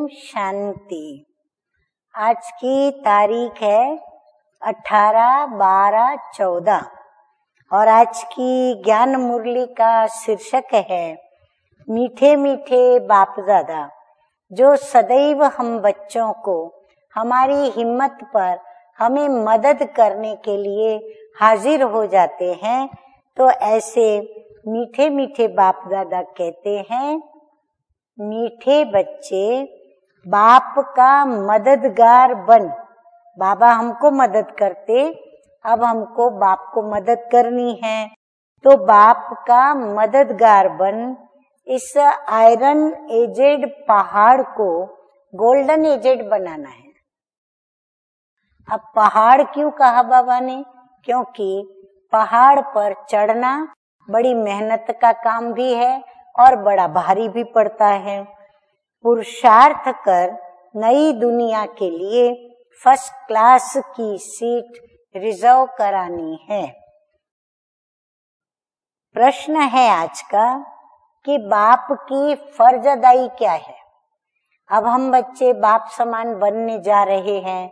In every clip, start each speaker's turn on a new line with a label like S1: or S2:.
S1: शांति। आज की तारीख है 18/12/14 और आज की ज्ञान मुरली का शीर्षक है मीठे मीठे बाप दादा, जो सदैव हम बच्चों को हमारी हिम्मत पर हमें मदद करने के लिए हाजिर हो जाते हैं। तो ऐसे मीठे मीठे बाप दादा कहते हैं, मीठे बच्चे बाप का मददगार बन। बाबा हमको मदद करते, अब हमको बाप को मदद करनी है, तो बाप का मददगार बन। इस आयरन एजेड पहाड़ को गोल्डन एजेड बनाना है। अब पहाड़ क्यों कहा बाबा ने? क्योंकि पहाड़ पर चढ़ना बड़ी मेहनत का काम भी है और बड़ा भारी भी पड़ता है। पुरुषार्थ कर नई दुनिया के लिए फर्स्ट क्लास की सीट रिजर्व करानी है। प्रश्न है आज का कि बाप की फर्ज अदाई क्या है। अब हम बच्चे बाप समान बनने जा रहे हैं,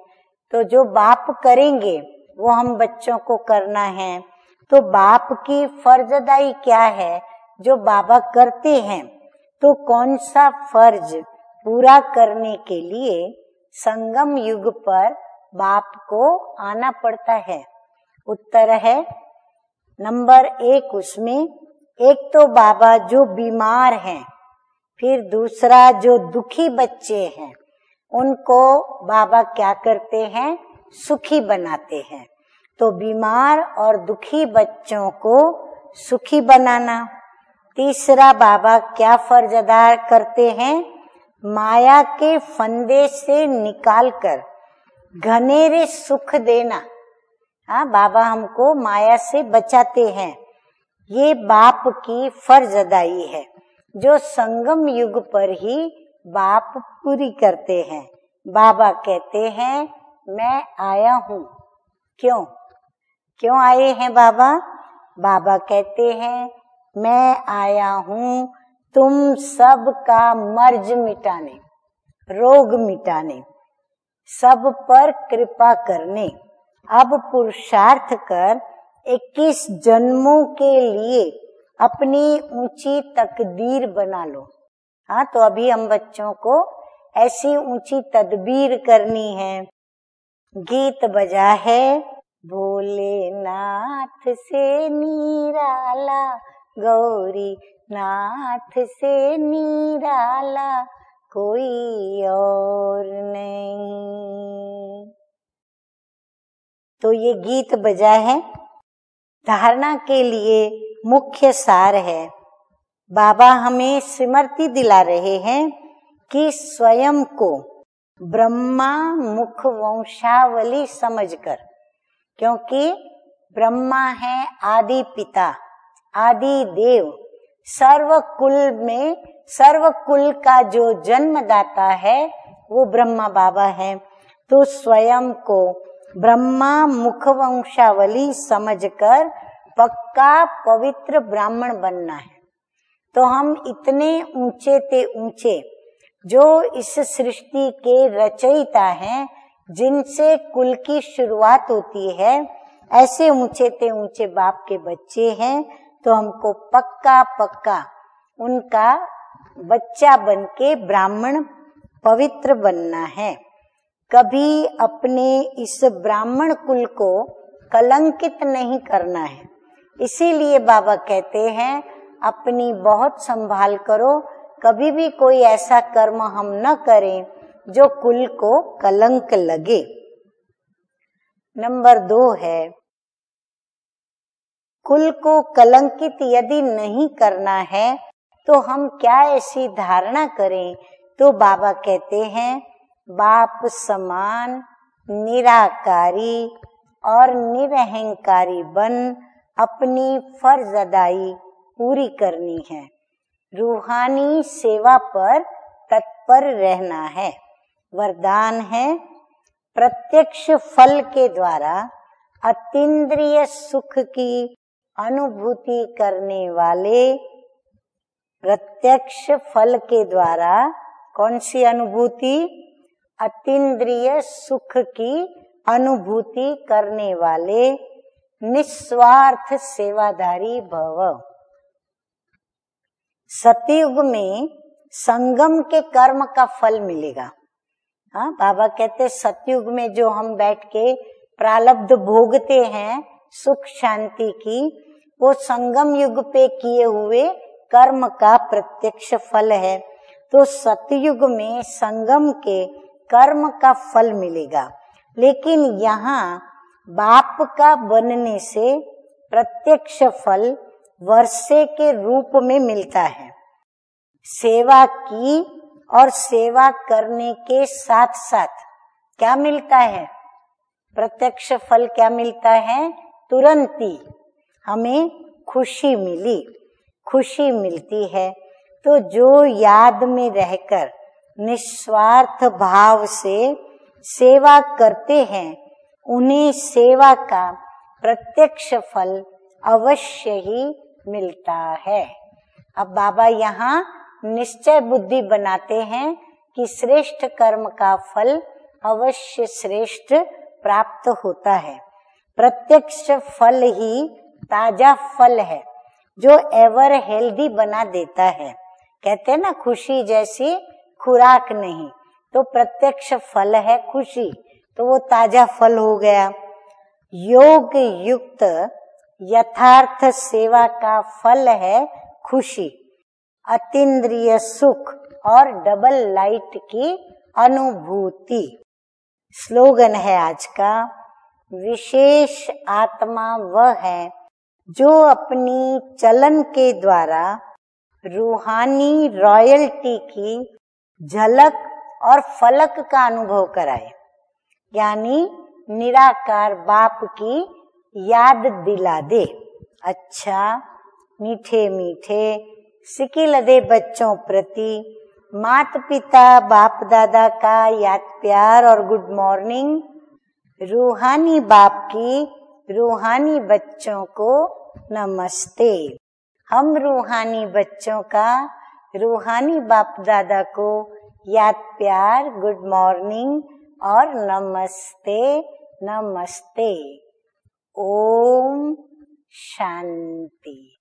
S1: तो जो बाप करेंगे वो हम बच्चों को करना है। तो बाप की फर्ज अदाई क्या है जो बाबा करते हैं? तो कौन सा फर्ज पूरा करने के लिए संगम युग पर बाप को आना पड़ता है? उत्तर है नंबर 1 उसमें। एक तो बाबा जो बीमार हैं, फिर दूसरा जो दुखी बच्चे हैं, उनको बाबा क्या करते हैं? सुखी बनाते हैं। तो बीमार और दुखी बच्चों को सुखी बनाना। तीसरा बाबा क्या फर्ज अदा करते हैं? माया के फंदे से निकालकर घनेरे सुख देना। हाँ, बाबा हमको माया से बचाते हैं। ये बाप की फर्ज अदाई है जो संगम युग पर ही बाप पूरी करते हैं। बाबा कहते हैं मैं आया हूँ। क्यों आए हैं बाबा? बाबा कहते हैं मैं आया हूँ तुम सब का मर्ज मिटाने, रोग मिटाने, सब पर कृपा करने। अब पुरुषार्थ कर 21 जन्मों के लिए अपनी ऊंची तकदीर बना लो। हाँ, तो अभी हम बच्चों को ऐसी ऊंची तदबीर करनी है। गीत बजा है, भोलेनाथ से निराला, गौरी नाथ से निराला, कोई और नहीं। तो ये गीत बजा है। धारणा के लिए मुख्य सार है, बाबा हमें स्मृति दिला रहे हैं कि स्वयं को ब्रह्मा मुख वंशावली समझकर, क्योंकि ब्रह्मा है आदि पिता, आदि देव, सर्व कुल का जो जन्मदाता है वो ब्रह्मा बाबा है। तो स्वयं को ब्रह्मा मुख वंशावली समझकर पक्का पवित्र ब्राह्मण बनना है। तो हम इतने ऊंचे ते ऊंचे जो इस सृष्टि के रचयिता हैं, जिनसे कुल की शुरुआत होती है, ऐसे ऊंचे ते ऊंचे बाप के बच्चे हैं। तो हमको पक्का उनका बच्चा बनके ब्राह्मण पवित्र बनना है। कभी अपने इस ब्राह्मण कुल को कलंकित नहीं करना है। इसीलिए बाबा कहते हैं अपनी बहुत संभाल करो, कभी भी कोई ऐसा कर्म हम न करें जो कुल को कलंक लगे। नंबर 2 है, कुल को कलंकित यदि नहीं करना है तो हम क्या ऐसी धारणा करें? तो बाबा कहते हैं बाप समान निराकारी और निरहंकारी बन अपनी फर्ज अदाई पूरी करनी है। रूहानी सेवा पर तत्पर रहना है। वरदान है, प्रत्यक्ष फल के द्वारा अतीन्द्रिय सुख की अनुभूति करने वाले, प्रत्यक्ष फल के द्वारा कौन सी अनुभूति? अतीन्द्रिय सुख की अनुभूति करने वाले निस्वार्थ सेवाधारी भव। सतयुग में संगम के कर्म का फल मिलेगा। हाँ, बाबा कहते सतयुग में जो हम बैठ के प्रारब्ध भोगते हैं सुख शांति की, वो संगम युग पे किए हुए कर्म का प्रत्यक्ष फल है। तो सतयुग में संगम के कर्म का फल मिलेगा, लेकिन यहाँ बाप का बनने से प्रत्यक्ष फल वर्षे के रूप में मिलता है। सेवा की और सेवा करने के साथ साथ क्या मिलता है? प्रत्यक्ष फल क्या मिलता है? तुरंत ही हमें खुशी मिली, खुशी मिलती है। तो जो याद में रहकर निस्वार्थ भाव से सेवा करते हैं, उन्हें सेवा का प्रत्यक्ष फल अवश्य ही मिलता है। अब बाबा यहाँ निश्चय बुद्धि बनाते हैं कि श्रेष्ठ कर्म का फल अवश्य श्रेष्ठ प्राप्त होता है। प्रत्यक्ष फल ही ताजा फल है जो एवर हेल्दी बना देता है। कहते हैं ना, खुशी जैसी खुराक नहीं, तो प्रत्यक्ष फल है खुशी, तो वो ताजा फल हो गया। योग युक्त यथार्थ सेवा का फल है खुशी, अतीन्द्रिय सुख और डबल लाइट की अनुभूति। स्लोगन है आज का, विशेष आत्मा वह है जो अपनी चलन के द्वारा रूहानी रॉयल्टी की झलक और फलक का अनुभव कराए, यानी निराकार बाप की याद दिला दे। अच्छा, मीठे मीठे सिकिल दे बच्चों प्रति माता पिता बाप दादा का याद प्यार और गुड मॉर्निंग। रूहानी बाप की रूहानी बच्चों को नमस्ते। हम रूहानी बच्चों का रूहानी बाप दादा को याद प्यार, गुड मॉर्निंग और नमस्ते नमस्ते। ओम शांति।